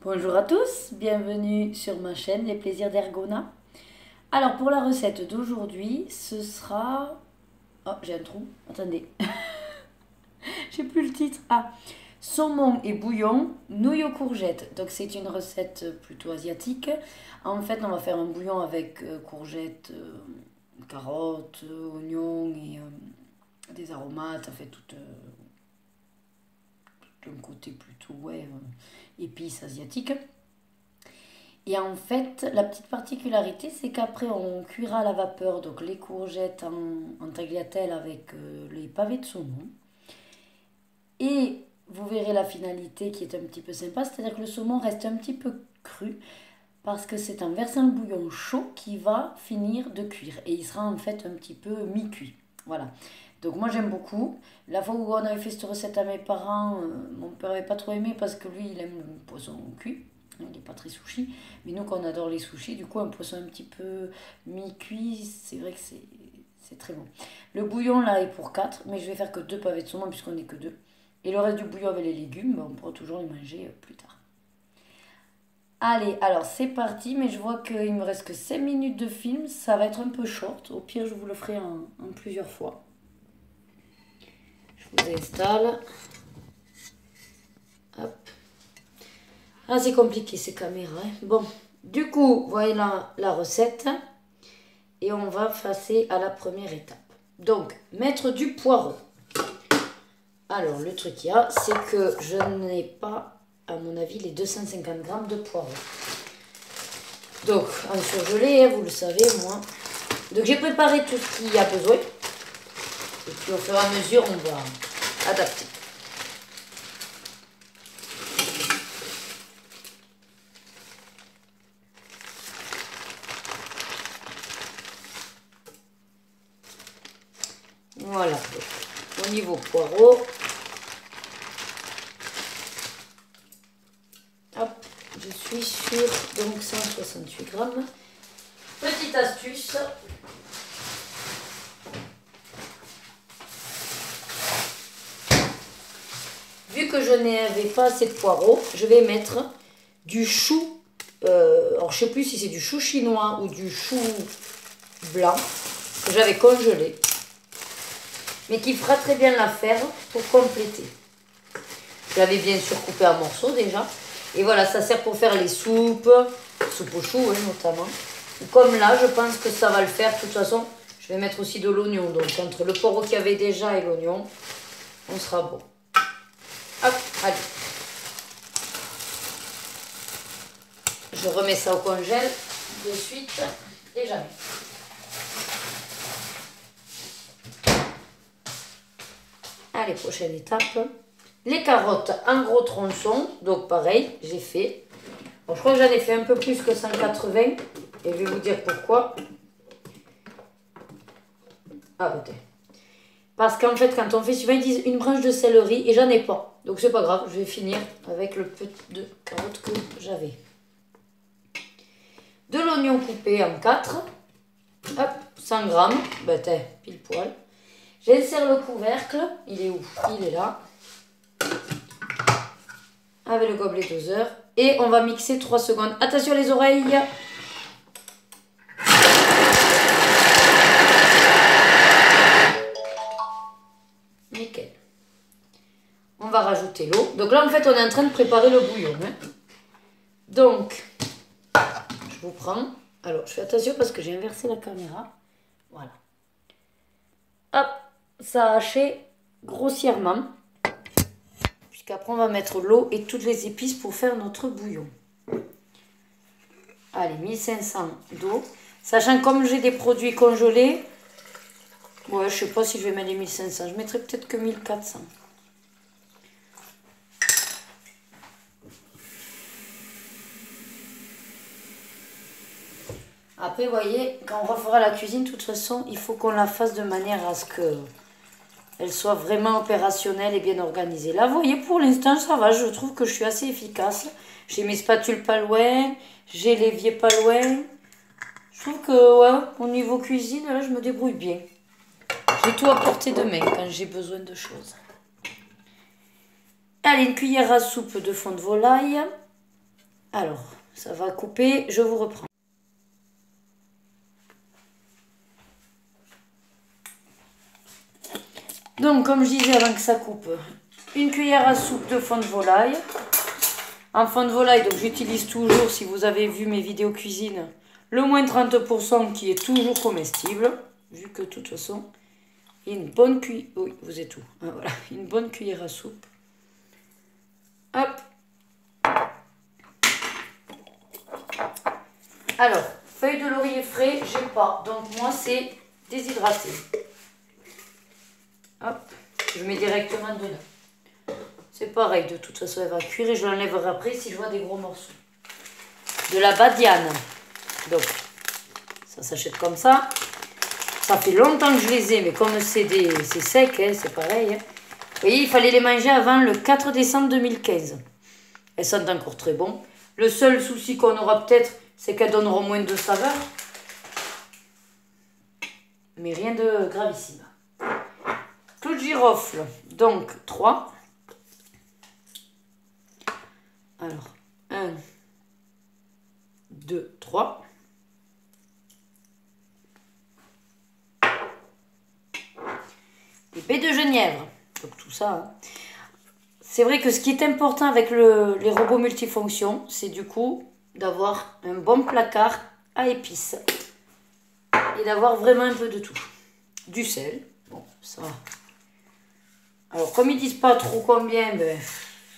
Bonjour à tous, bienvenue sur ma chaîne Les Plaisirs d'Ergona. Alors pour la recette d'aujourd'hui, ce sera... Oh, j'ai un trou, attendez, j'ai plus le titre. Ah, saumon et bouillon, nouilles aux courgettes. Donc c'est une recette plutôt asiatique. En fait, on va faire un bouillon avec courgettes, carottes, oignons et des aromates. Ça fait tout un côté plutôt épices asiatiques. Et en fait, la petite particularité, c'est qu'après, on cuira à la vapeur donc les courgettes en tagliatelle avec les pavés de saumon. Et vous verrez la finalité qui est un petit peu sympa, c'est-à-dire que le saumon reste un petit peu cru parce que c'est en versant le bouillon chaud qui va finir de cuire. Et il sera en fait un petit peu mi-cuit. Voilà. Donc moi j'aime beaucoup. La fois où on avait fait cette recette à mes parents, mon père n'avait pas trop aimé parce que lui il aime le poisson cuit. Il n'est pas très sushi. Mais nous qu'on adore les sushis, du coup un poisson un petit peu mi-cuit, c'est vrai que c'est très bon. Le bouillon là est pour 4, mais je vais faire que 2 pavés de saumon puisqu'on n'est que 2. Et le reste du bouillon avec les légumes, on pourra toujours les manger plus tard. Allez, alors c'est parti, mais je vois qu'il me reste que 5 minutes de film, ça va être un peu short. Au pire, je vous le ferai en plusieurs fois. Je vous installe. Hop. Ah, c'est compliqué ces caméras. Hein. Bon, du coup, voilà la recette. Et on va passer à la première étape. Donc, mettre du poireau. Alors, le truc qu'il y a, c'est que je n'ai pas, à mon avis, les 250 grammes de poireau. Donc, en surgelé, hein, vous le savez, moi. Donc, j'ai préparé tout ce qu'il y a besoin. Et puis, au fur et à mesure, on va adapter. Voilà. Donc, au niveau poireau, hop, je suis sur donc 168 grammes. Petite astuce. Vu que je n'avais pas assez de poireaux, je vais mettre du chou. Alors je ne sais plus si c'est du chou chinois ou du chou blanc que j'avais congelé. Mais qui fera très bien l'affaire pour compléter. Je l'avais bien sûr coupé en morceaux déjà. Et voilà, ça sert pour faire les soupes au chou hein, notamment. Comme là, je pense que ça va le faire. De toute façon, je vais mettre aussi de l'oignon. Donc entre le poireau qu'il y avait déjà et l'oignon, on sera bon. Hop, allez. Je remets ça au congèle de suite et jamais. Allez, prochaine étape. Les carottes en gros tronçons. Donc pareil, j'ai fait. Bon, je crois que j'en ai fait un peu plus que 180. Et je vais vous dire pourquoi. Ah, peut-être. Parce qu'en fait, quand on fait souvent, ils disent une branche de céleri et j'en ai pas. Donc c'est pas grave, je vais finir avec le peu de carottes que j'avais. De l'oignon coupé en 4. Hop, 100 grammes. Ben, pile poil. J'insère le couvercle. Il est où? Il est là. Avec le gobelet doseur. Et on va mixer 3 secondes. Attention les oreilles. Nickel. On va rajouter l'eau. Donc là, en fait, on est en train de préparer le bouillon. Hein. Donc, je vous prends. Alors, je fais attention parce que j'ai inversé la caméra. Voilà. Hop, ça a haché grossièrement. Puisqu'après, on va mettre l'eau et toutes les épices pour faire notre bouillon. Allez, 1500 d'eau. Sachant que comme j'ai des produits congelés, ouais, je sais pas si je vais mettre les 1500. Je mettrai peut-être que 1400. Après, vous voyez, quand on refera la cuisine, de toute façon, il faut qu'on la fasse de manière à ce qu'elle soit vraiment opérationnelle et bien organisée. Là, vous voyez, pour l'instant, ça va. Je trouve que je suis assez efficace. J'ai mes spatules pas loin. J'ai l'évier pas loin. Je trouve que, ouais, au niveau cuisine, là, je me débrouille bien. J'ai tout à portée de main quand j'ai besoin de choses. Allez, une cuillère à soupe de fond de volaille. Alors, ça va couper, je vous reprends. Donc, comme je disais avant que ça coupe, une cuillère à soupe de fond de volaille. En fond de volaille, donc j'utilise toujours, si vous avez vu mes vidéos cuisine, le moins 30% qui est toujours comestible, vu que de toute façon, une bonne cuillère, oui, vous êtes où? Ah, voilà, une bonne cuillère à soupe. Hop. Alors, feuilles de laurier frais, j'ai pas, donc moi c'est déshydraté. Hop, je mets directement dedans. C'est pareil, de toute façon, elle va cuire et je l'enlèverai après si je vois des gros morceaux. De la badiane. Donc, ça s'achète comme ça. Ça fait longtemps que je les ai, mais comme c'est sec, hein, c'est pareil. Hein. Vous voyez, il fallait les manger avant le 4 décembre 2015. Elles sont encore très bonnes. Le seul souci qu'on aura peut-être, c'est qu'elles donneront moins de saveur. Mais rien de gravissime. Clou de girofle, donc 3. Alors, 1, 2, 3. Les baies de genièvre. Donc tout ça. Hein. C'est vrai que ce qui est important avec les robots multifonctions, c'est du coup d'avoir un bon placard à épices. Et d'avoir vraiment un peu de tout. Du sel. Bon, ça. Alors, comme ils disent pas trop combien, ben,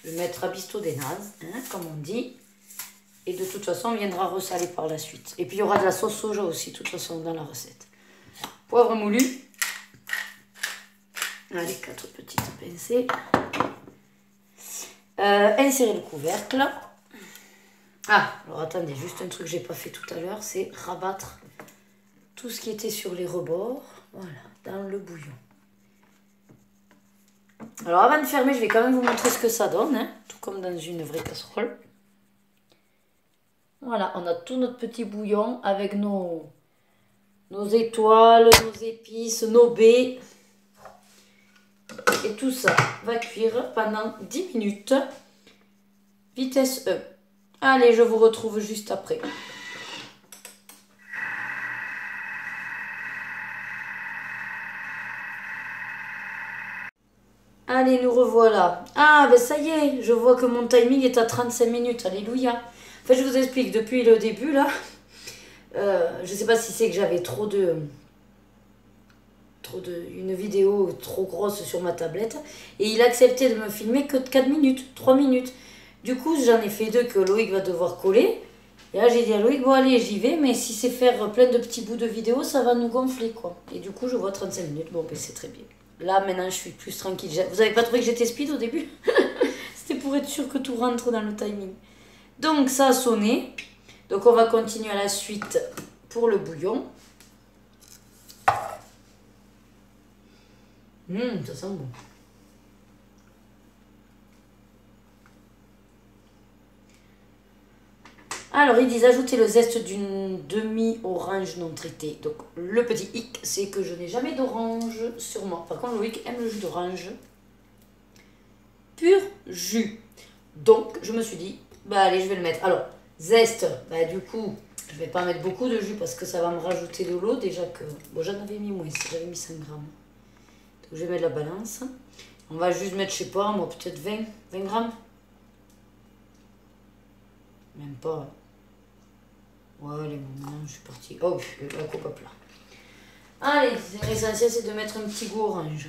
je vais mettre à bisto des nazes, hein, comme on dit. Et de toute façon, on viendra ressaler par la suite. Et puis, il y aura de la sauce soja aussi, de toute façon, dans la recette. Poivre moulu. Allez, 4 petites pincées. Insérer le couvercle. Ah, alors attendez, juste un truc que j'ai pas fait tout à l'heure, c'est rabattre tout ce qui était sur les rebords, voilà, dans le bouillon. Alors avant de fermer, je vais quand même vous montrer ce que ça donne, hein, tout comme dans une vraie casserole. Voilà, on a tout notre petit bouillon avec nos étoiles, nos épices, nos baies. Et tout ça va cuire pendant 10 minutes. Vitesse E. Allez, je vous retrouve juste après. Allez, nous revoilà. Ah, ben ça y est, je vois que mon timing est à 35 minutes. Alléluia. En fait, je vous explique, depuis le début, là, je sais pas si c'est que j'avais une vidéo trop grosse sur ma tablette. Et il a accepté de me filmer que 4 minutes, 3 minutes. Du coup, j'en ai fait 2 que Loïc va devoir coller. Et là, j'ai dit à Loïc, bon allez, j'y vais, mais si c'est faire plein de petits bouts de vidéo, ça va nous gonfler, quoi. Et du coup, je vois 35 minutes. Bon, ben c'est très bien. Là, maintenant, je suis plus tranquille. Vous avez pas trouvé que j'étais speed au début? C'était pour être sûr que tout rentre dans le timing. Donc, ça a sonné. Donc, on va continuer à la suite pour le bouillon. Ça sent bon. Alors, ils disent ajouter le zeste d'une demi-orange non traitée. Donc, le petit hic, c'est que je n'ai jamais d'orange sur moi. Par contre, Loïc aime le jus d'orange. Pur jus. Donc, je me suis dit, bah allez, je vais le mettre. Alors, zeste, bah du coup, je vais pas mettre beaucoup de jus parce que ça va me rajouter de l'eau. Déjà que, bon, j'en avais mis moins, j'avais mis 5 grammes. Donc, je vais mettre la balance. On va juste mettre, je sais pas, moi, peut-être 20 grammes. Même pas. Ouais, allez, bon, maintenant, je suis partie. Oh, la coupe à plat. Allez, l'essentiel, c'est de mettre un petit goût orange.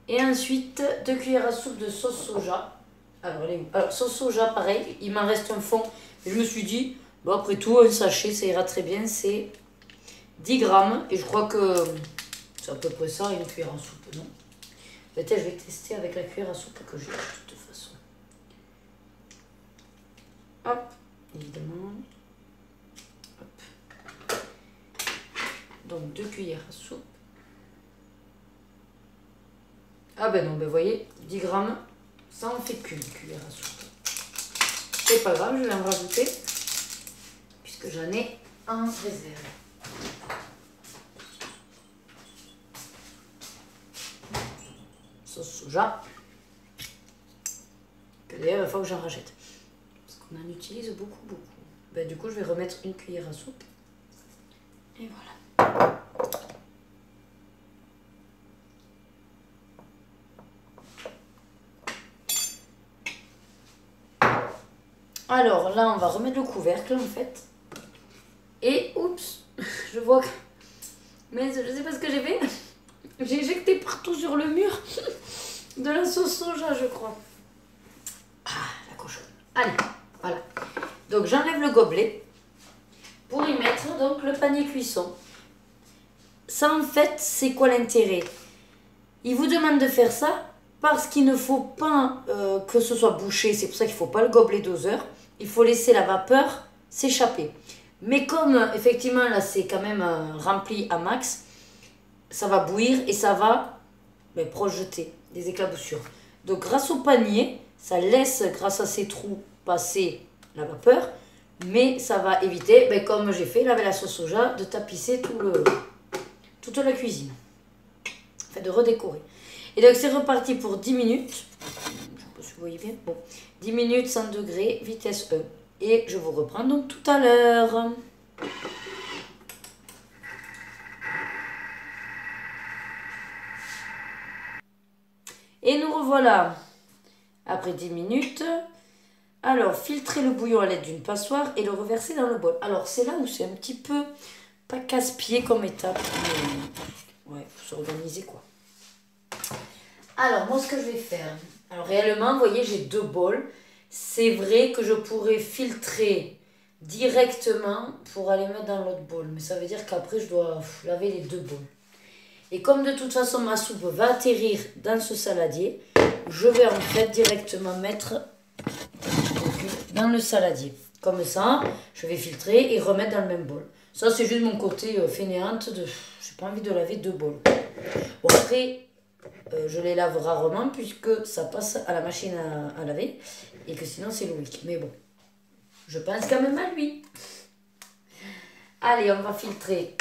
Et ensuite, 2 cuillères à soupe de sauce soja. Alors, sauce soja, pareil, il m'en reste un fond. Et je me suis dit, bon, après tout, un sachet, ça ira très bien. C'est 10 grammes. Et je crois que c'est à peu près ça, une cuillère à soupe, non? Peut-être je vais tester avec la cuillère à soupe que j'ai, de toute façon. Hop, évidemment. Hop. Donc, 2 cuillères à soupe. Ah ben non, ben vous voyez, 10 grammes, ça en fait qu'une cuillère à soupe. C'est pas grave, je vais en rajouter, puisque j'en ai en réserve. Sauce soja. Que d'ailleurs, il faut que j'en rachète. Parce qu'on en utilise beaucoup, beaucoup. Ben, du coup, je vais remettre une cuillère à soupe. Et voilà. Alors là, on va remettre le couvercle en fait. Et oups, je vois que... Mais je sais pas ce que j'ai fait. J'ai éjecté partout sur le mur de la sauce soja, je crois. Ah, la cochonne. Allez, voilà. Donc j'enlève le gobelet pour y mettre donc le panier cuisson. Ça en fait, c'est quoi l'intérêt? Il vous demande de faire ça parce qu'il ne faut pas que ce soit bouché. C'est pour ça qu'il ne faut pas le gobelet doseur. Il faut laisser la vapeur s'échapper. Mais comme effectivement là c'est quand même rempli à max, ça va bouillir et ça va projeter des éclaboussures. Donc grâce au panier, ça laisse grâce à ces trous passer la vapeur, mais ça va éviter, comme j'ai fait là avec la sauce soja, de tapisser toute la cuisine. Enfin de redécorer. Et donc c'est reparti pour 10 minutes. Je ne sais pas si vous voyez bien. Bon, 10 minutes, 100 degrés, vitesse E. Et je vous reprends donc tout à l'heure. Et nous revoilà après 10 minutes. Alors, filtrer le bouillon à l'aide d'une passoire et le reverser dans le bol. Alors, c'est là où c'est un petit peu pas casse-pied comme étape. Mais ouais, faut s'organiser quoi. Alors, moi, ce que je vais faire... Alors, réellement, vous voyez, j'ai 2 bols. C'est vrai que je pourrais filtrer directement pour aller mettre dans l'autre bol. Mais ça veut dire qu'après, je dois laver les 2 bols. Et comme de toute façon, ma soupe va atterrir dans ce saladier, je vais en fait directement mettre dans le saladier. Comme ça, je vais filtrer et remettre dans le même bol. Ça, c'est juste mon côté fainéante de... J'ai pas envie de laver 2 bols. Bon, après... je les lave rarement puisque ça passe à la machine à laver et que sinon c'est Loïc. Mais bon, je pense quand même à lui. Allez, on va filtrer.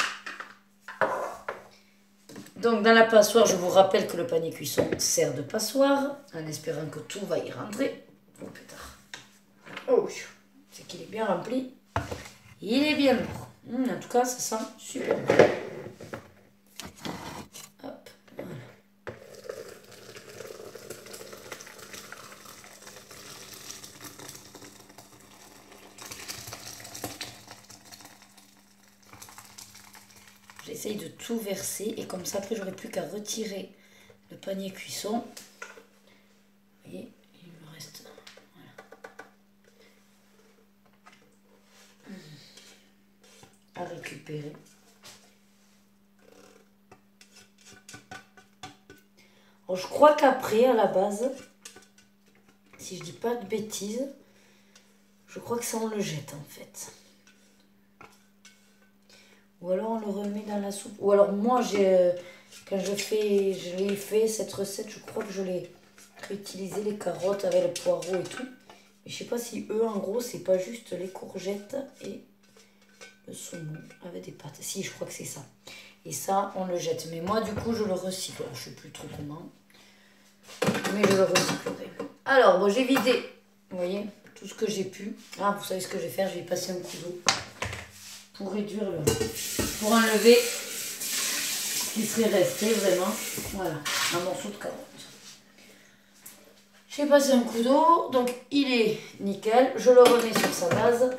Donc dans la passoire, je vous rappelle que le panier cuisson sert de passoire en espérant que tout va y rentrer. Oh putain. Oh, c'est qu'il est bien rempli. Il est bien lourd. En tout cas, ça sent super bon. Hop, voilà. J'essaye de tout verser et comme ça après j'aurai plus qu'à retirer le panier cuisson. Vous voyez, il me reste... Voilà. À récupérer. Alors, je crois qu'après, à la base, si je dis pas de bêtises, je crois que ça on le jette en fait. Ou alors on le remet dans la soupe. Ou alors moi, quand je l'ai fait cette recette, je crois que je l'ai réutilisé les carottes avec le poireau et tout. Mais je sais pas si eux, en gros, c'est pas juste les courgettes et le saumon avec des pâtes. Si, je crois que c'est ça. Et ça, on le jette. Mais moi, du coup, je le recycle. Alors, je sais plus trop comment. Mais je le recyclerai. Alors, bon, j'ai vidé, vous voyez, tout ce que j'ai pu. Ah, vous savez ce que je vais faire? Je vais y passer un coup d'eau. Pour réduire pour enlever ce qui serait resté vraiment. Voilà, un morceau de carotte. J'ai passé un coup d'eau, donc il est nickel. Je le remets sur sa base.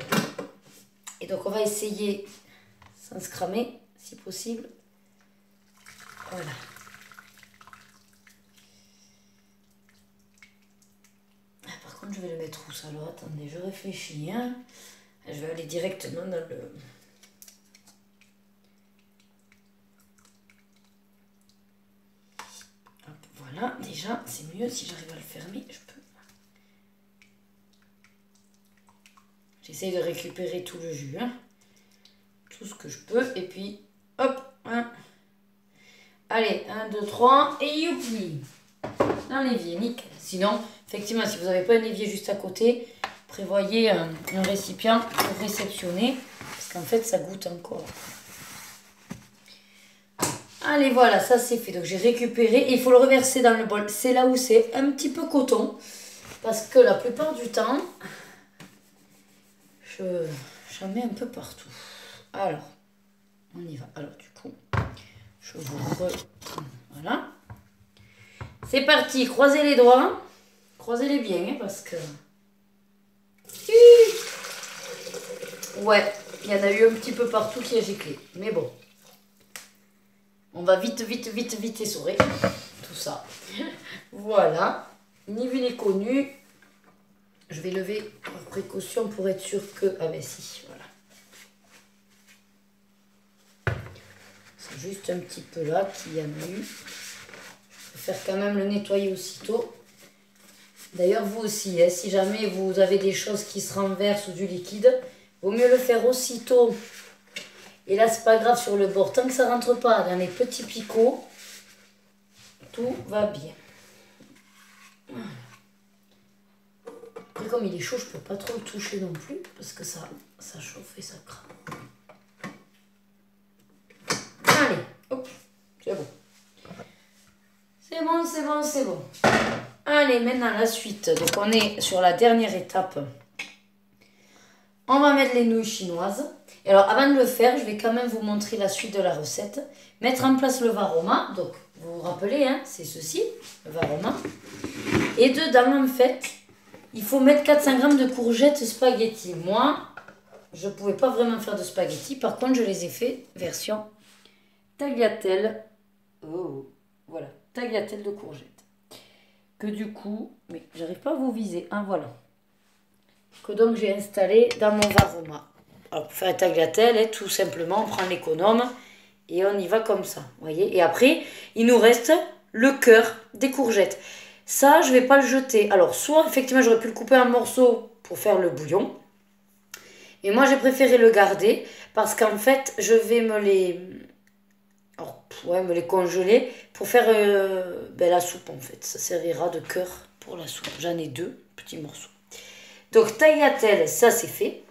Et donc on va essayer sans se cramer, si possible. Voilà. Ah, par contre, je vais le mettre où ça? Alors attendez, je réfléchis. Hein. Je vais aller directement dans le... Voilà, déjà, c'est mieux si j'arrive à le fermer, je peux. J'essaye de récupérer tout le jus, hein. Tout ce que je peux, et puis, hop, hein. Allez, 1, 2, 3, et youpi! Un évier, nickel. Sinon, effectivement, si vous n'avez pas un évier juste à côté, prévoyez un récipient pour réceptionner, parce qu'en fait, ça goûte encore. Allez, voilà, ça c'est fait. Donc j'ai récupéré et il faut le reverser dans le bol. C'est là où c'est un petit peu coton. Parce que la plupart du temps, j'en mets un peu partout. Alors, on y va. Alors du coup, je vous voilà. C'est parti, croisez les doigts. Croisez-les bien, hein, parce que... Ouais, il y en a eu un petit peu partout qui a giclé. Mais bon. On va vite essorer tout ça. Voilà. Ni vu ni connu. Je vais lever par précaution pour être sûr que... Ah ben si, voilà. C'est juste un petit peu là qu'il y en a eu. Je vais faire quand même le nettoyer aussitôt. D'ailleurs, vous aussi, hein, si jamais vous avez des choses qui se renversent ou du liquide, vaut mieux le faire aussitôt. Et là, c'est pas grave sur le bord. Tant que ça rentre pas dans les petits picots, tout va bien. Après, comme il est chaud, je peux pas trop le toucher non plus, parce que ça chauffe et ça crame. Allez, hop, c'est bon. C'est bon, c'est bon, c'est bon. Allez, maintenant la suite. Donc on est sur la dernière étape. On va mettre les nouilles chinoises. Et alors avant de le faire, je vais quand même vous montrer la suite de la recette. Mettre en place le varoma. Donc vous vous rappelez, hein, c'est ceci, le varoma. Et dedans en fait, il faut mettre 400 g de courgettes spaghetti. Moi, je ne pouvais pas vraiment faire de spaghetti. Par contre, je les ai fait version tagliatelle. Oh, voilà, tagliatelle de courgettes. Que du coup, mais j'arrive pas à vous viser, hein, voilà. Que donc j'ai installé dans mon varoma. Alors pour faire un tagliatelle, hein, tout simplement, on prend l'économe et on y va comme ça, vous voyez. Et après, il nous reste le cœur des courgettes. Ça, je vais pas le jeter. Alors, soit, effectivement, j'aurais pu le couper en morceaux pour faire le bouillon. Et moi, j'ai préféré le garder parce qu'en fait, je vais me les congeler pour faire la soupe, en fait. Ça servira de cœur pour la soupe. J'en ai 2 petits morceaux. Donc, tagliatelle, ça, c'est fait.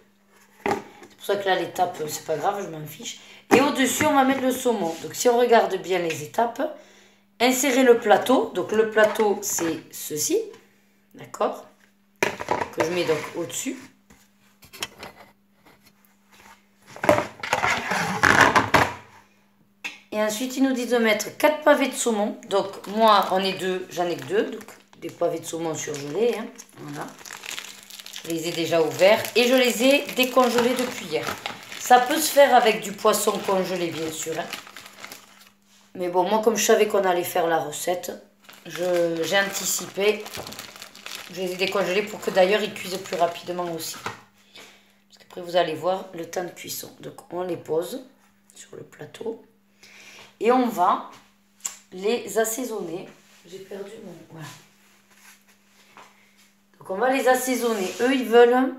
C'est pour ça que là, l'étape, c'est pas grave, je m'en fiche. Et au-dessus, on va mettre le saumon. Donc, si on regarde bien les étapes... Insérer le plateau. Donc le plateau, c'est ceci. D'accord? Que je mets donc au-dessus. Et ensuite, il nous dit de mettre 4 pavés de saumon. Donc moi, on est 2, j'en ai que 2. Donc des pavés de saumon surgelés. Hein. Voilà. Je les ai déjà ouverts. Et je les ai décongelés depuis hier. Ça peut se faire avec du poisson congelé, bien sûr. Hein. Mais bon, moi, comme je savais qu'on allait faire la recette, j'ai anticipé. Je les ai décongelés pour que d'ailleurs ils cuisent plus rapidement aussi. Parce qu'après, vous allez voir le temps de cuisson. Donc, on les pose sur le plateau. Et on va les assaisonner. J'ai perdu mon... Voilà. Donc, on va les assaisonner. Eux, ils veulent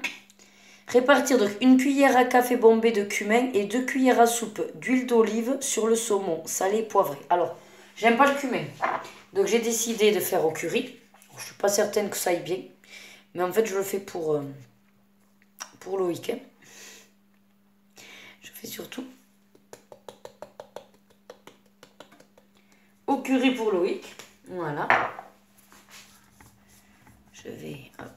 répartir donc une cuillère à café bombée de cumin et 2 cuillères à soupe d'huile d'olive sur le saumon salé et poivré. Alors, j'aime pas le cumin. Donc, j'ai décidé de faire au curry. Je ne suis pas certaine que ça aille bien. Mais en fait, je le fais pour Loïc. Hein. Je fais surtout au curry pour Loïc. Voilà. Je vais... Hop.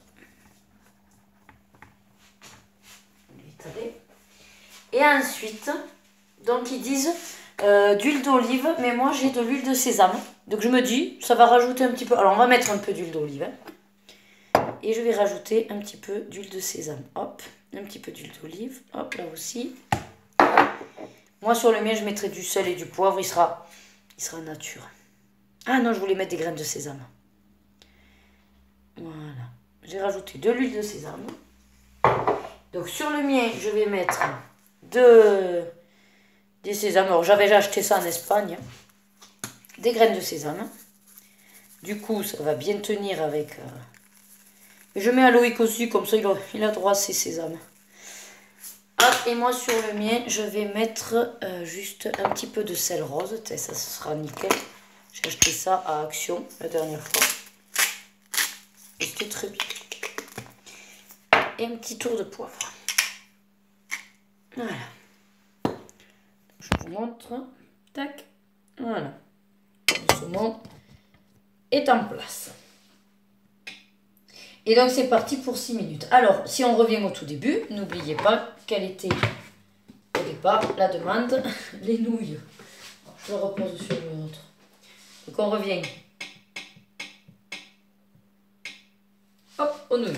Et ensuite, donc ils disent d'huile d'olive, mais moi j'ai de l'huile de sésame. Donc je me dis, ça va rajouter un petit peu. Alors on va mettre un peu d'huile d'olive. Hein. Et je vais rajouter un petit peu d'huile de sésame. Hop, un petit peu d'huile d'olive. Hop, là aussi. Moi sur le mien, je mettrai du sel et du poivre. Il sera nature. Ah non, je voulais mettre des graines de sésame. Voilà. J'ai rajouté de l'huile de sésame. Donc sur le mien, je vais mettre des sésames. Alors j'avais déjà acheté ça en Espagne. Des graines de sésame. Du coup, ça va bien tenir avec... Je mets à Loïc aussi, comme ça il a droit à ses sésames. Ah, et moi sur le mien, je vais mettre juste un petit peu de sel rose. Ça sera nickel. J'ai acheté ça à Action la dernière fois. Et c'était très bien. Et un petit tour de poivre. Voilà. Je vous montre. Tac. Voilà. Le saumon est en place. Et donc c'est parti pour 6 minutes. Alors, si on revient au tout début, n'oubliez pas quelle était au départ la demande, les nouilles. Je le repose sur l'autre. Donc on revient. Hop, aux nouilles.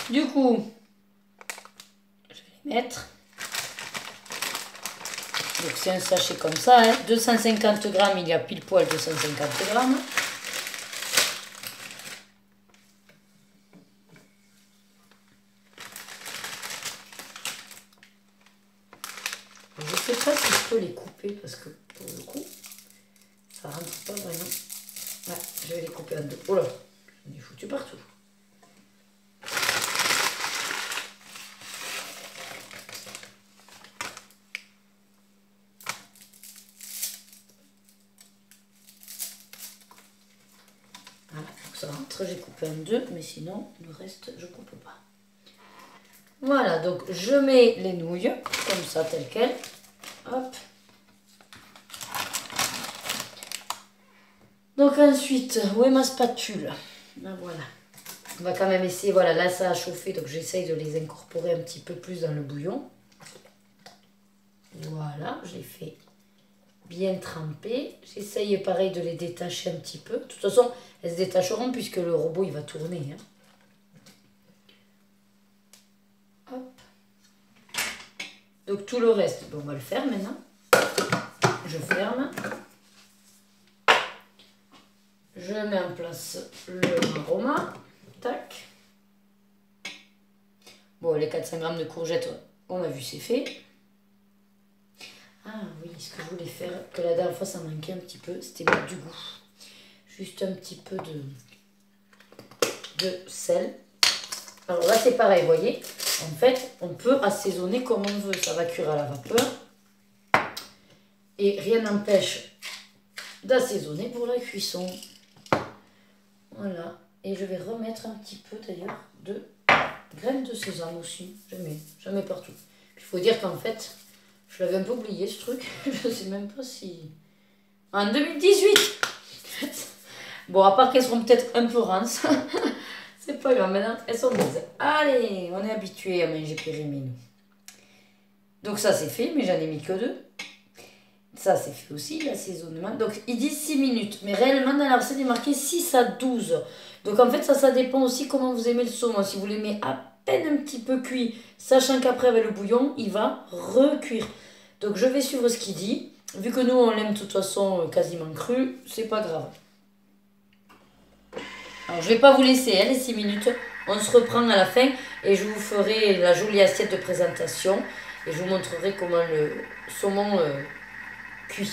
Du coup, je vais les mettre. Donc c'est un sachet comme ça, hein. 250 grammes, il y a pile poil 250 grammes. Je ne sais pas si je peux les couper parce que pour le coup, ça ne rentre pas vraiment. Ouais, je vais les couper en deux. Oh là, j'en ai foutu partout. Voilà, donc ça rentre, j'ai coupé en deux, mais sinon, le reste, je ne coupe pas. Voilà, donc je mets les nouilles, comme ça, telles quelles. Hop. Donc ensuite, où est ma spatule? Ben voilà. On va quand même essayer, voilà, là ça a chauffé, donc j'essaye de les incorporer un petit peu plus dans le bouillon. Voilà, je les fais bien tremper. J'essaye pareil de les détacher un petit peu. De toute façon, elles se détacheront puisque le robot il va tourner. Hein. Hop. Donc tout le reste, bon, on va le faire maintenant. Je ferme. Je mets en place le aroma. Tac. Bon, les 400 grammes de courgettes, on a vu, c'est fait. Ah oui, ce que je voulais faire, que la dernière fois ça manquait un petit peu, c'était mettre du goût. Juste un petit peu de sel. Alors là, c'est pareil, vous voyez. En fait, on peut assaisonner comme on veut. Ça va cuire à la vapeur. Et rien n'empêche d'assaisonner pour la cuisson. Voilà. Et je vais remettre un petit peu d'ailleurs de graines de sésame aussi. Je mets partout. Il faut dire qu'en fait, je l'avais un peu oublié ce truc. Je ne sais même pas si... En 2018. Bon, à part qu'elles seront peut-être un peu rances. C'est pas grave, maintenant elles sont mises. Allez, on est habitué à manger périmé, nous. Donc ça c'est fait, mais j'en ai mis que 2. Ça c'est fait aussi, l'assaisonnement. Donc ils disent 6 minutes, mais réellement dans la recette il est marqué 6 à 12. Donc en fait ça dépend aussi comment vous aimez le saumon. Si vous l'aimez à peine un petit peu cuit, sachant qu'après avec le bouillon, il va recuire. Donc je vais suivre ce qu'il dit. Vu que nous on l'aime de toute façon quasiment cru, c'est pas grave. Alors je vais pas vous laisser les 6 minutes. On se reprend à la fin et je vous ferai la jolie assiette de présentation. Et je vous montrerai comment le saumon cuit.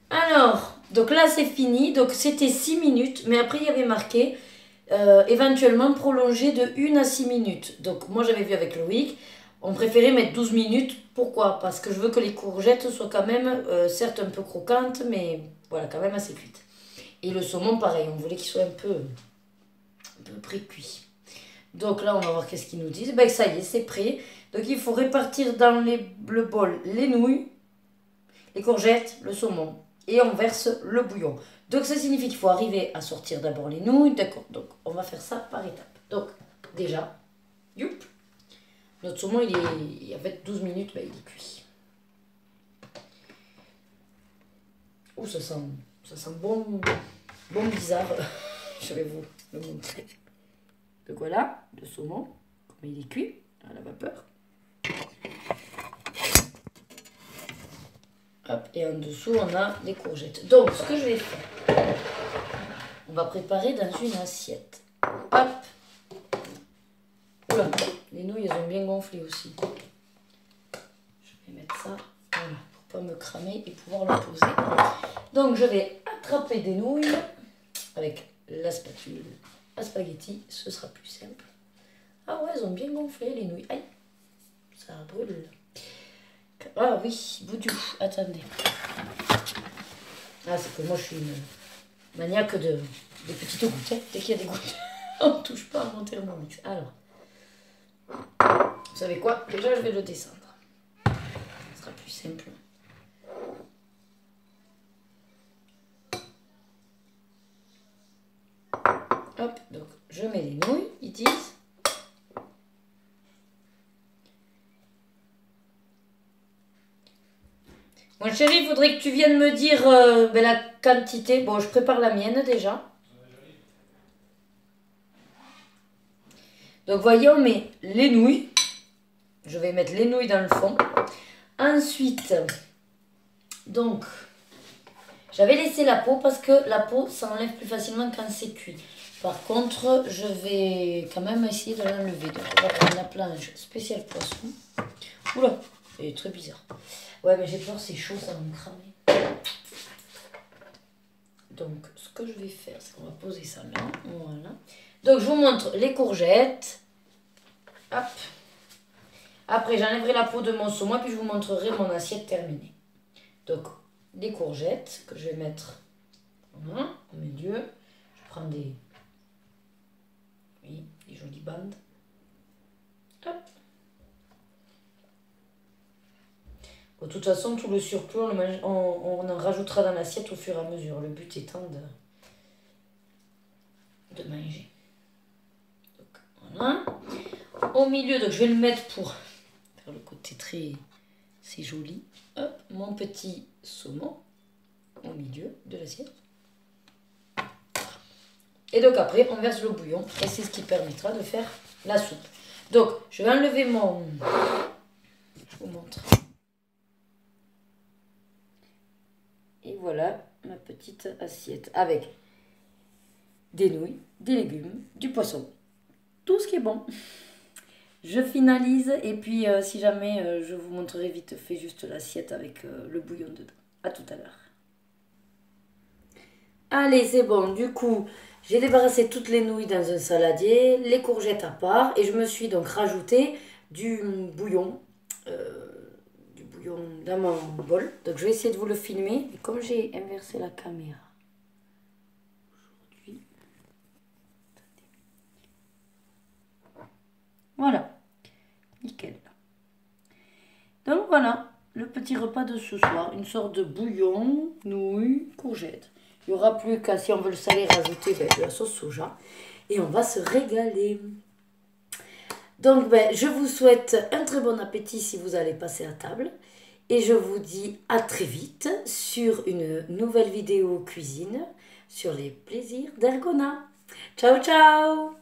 Alors, donc là c'est fini. Donc c'était 6 minutes. Mais après il y avait marqué éventuellement prolongé de 1 à 6 minutes. Donc moi j'avais vu avec Loïc. On préférait mettre 12 minutes. Pourquoi? Parce que je veux que les courgettes soient quand même, certes un peu croquantes, mais voilà, quand même assez cuites. Et le saumon, pareil, on voulait qu'il soit un peu pré-cuit. Donc là, on va voir qu'est-ce qu'ils nous disent. Ben, ça y est, c'est prêt. Donc il faut répartir dans le bol les nouilles, les courgettes, le saumon. Et on verse le bouillon. Donc ça signifie qu'il faut arriver à sortir d'abord les nouilles. D'accord, donc on va faire ça par étapes. Donc déjà, youp, notre saumon, il a fait 12 minutes, ben, il est cuit. Oh, ça sent bon bizarre. Je vais vous le montrer. Donc voilà, le saumon, comme il est cuit à la vapeur. Hop, et en dessous, on a les courgettes. Donc, ce que je vais faire, on va préparer dans une assiette. Hop. Oula, les nouilles, elles ont bien gonflé aussi. Je vais mettre ça, voilà, pour pas me cramer et pouvoir le poser. Donc, je vais attraper des nouilles avec la spatule à spaghetti, ce sera plus simple. Ah ouais, elles ont bien gonflé les nouilles. Aïe, ça brûle. Ah oui, boudou, attendez. Ah, c'est que moi je suis une maniaque des petites gouttes. Hein. Dès qu'il y a des gouttes, on ne touche pas à mon thermomix. Alors, vous savez quoi? Déjà, je vais le descendre. Ce sera plus simple. Hop, donc je mets les nouilles, ils disent. Mon chéri, il faudrait que tu viennes me dire la quantité. Bon, je prépare la mienne déjà. Donc, voyez, on met les nouilles. Je vais mettre les nouilles dans le fond. Ensuite, donc, j'avais laissé la peau parce que la peau s'enlève plus facilement quand c'est cuit. Par contre, je vais quand même essayer de l'enlever. Donc, on va prendre la planche spéciale poisson. Oula, elle est très bizarre. Ouais, mais j'ai peur, c'est chaud, ça va me cramer. Donc, ce que je vais faire, c'est qu'on va poser ça là. Voilà. Donc, je vous montre les courgettes. Hop. Après, j'enlèverai la peau de mon saumon, puis je vous montrerai mon assiette terminée. Donc, les courgettes que je vais mettre voilà, au milieu. Je prends des jolies bandes. Hop. Bon, de toute façon, tout le surplus, on en rajoutera dans l'assiette au fur et à mesure. Le but étant de manger. Donc, voilà. Au milieu, donc je vais le mettre pour faire le côté très... C'est joli. Hop, mon petit saumon au milieu de l'assiette. Et donc après, on verse le bouillon et c'est ce qui permettra de faire la soupe. Donc, je vais enlever mon... Je vous montre. Et voilà ma petite assiette avec des nouilles, des légumes, du poisson. Tout ce qui est bon. Je finalise et puis si jamais je vous montrerai vite fait juste l'assiette avec le bouillon dedans. À tout à l'heure. Allez, c'est bon. Du coup, j'ai débarrassé toutes les nouilles dans un saladier, les courgettes à part et je me suis donc rajouté du bouillon dans mon bol. Donc je vais essayer de vous le filmer. Et comme j'ai inversé la caméra aujourd'hui, voilà, nickel. Donc voilà, le petit repas de ce soir, une sorte de bouillon, nouilles, courgettes. Il n'y aura plus qu'à, si on veut le saler, rajouter de la sauce soja. Et on va se régaler. Donc je vous souhaite un très bon appétit si vous allez passer à table. Et je vous dis à très vite sur une nouvelle vidéo cuisine sur les plaisirs d'Ergona. Ciao, ciao!